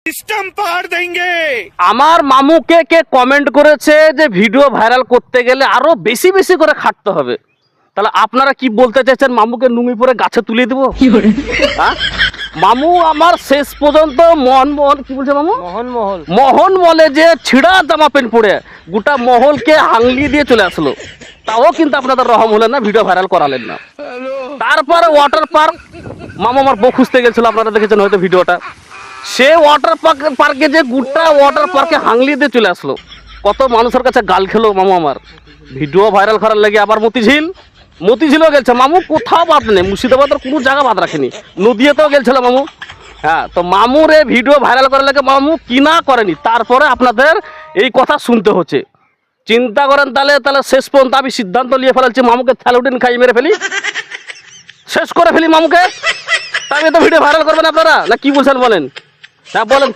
System पार देंगे। আমার মামুকে কে comment করেছে যে ভিডিও ভাইরাল করতে গেলে আরো বেশি বেশি করে খাটতে হবে। তাহলে আপনারা কি বলতে চাইছেন, মামুকে নুঙ্গি পরে গাছে তুলে দেবো? হ্যাঁ, মামু আমার শেষ পর্যন্ত মোহন কি বলছে মামু, মোহন মলে যে ছিড়া জামা প্যান্ট পরে গোটা মহলকে হাংলিয়ে দিয়ে চলে আসলো, তাও কিন্তু আপনাদের রহম হলেন না, ভিডিও ভাইরাল করালেন না। তারপরে ওয়াটার পার্ক, মামু আমার বউ খুঁজতে গেছিল, আপনারা দেখেছেন হয়তো ভিডিওটা। সে ওয়াটার পার্কে যে গোটা ওয়াটার পার্কে হাংলিয়ে দিয়ে চলে আসলো, কত মানুষের কাছে গাল খেলো মামু আমার। ভিডিও ভাইরাল করার লাগে আবার মতিঝিলও গেছে মামু, কোথাও বাদ নেই, মুর্শিদাবাদের কোনো জায়গা বাদ রাখেনি, নদীতেও গেছিল মামু। হ্যাঁ, তো মামুর এই ভিডিও ভাইরাল করার লাগে মামু কি না করেনি, তারপরে আপনাদের এই কথা শুনতে হচ্ছে। চিন্তা করেন তাহলে শেষ পর্যন্ত আমি সিদ্ধান্ত নিয়ে ফেলাচ্ছি, মামুকে থ্যালোডিন খাই মেরে ফেলি, শেষ করে ফেলি মামুকে। তবে তো ভিডিও ভাইরাল করবেন আপনারা, না কি বলছেন বলেন? হ্যাঁ বলেন।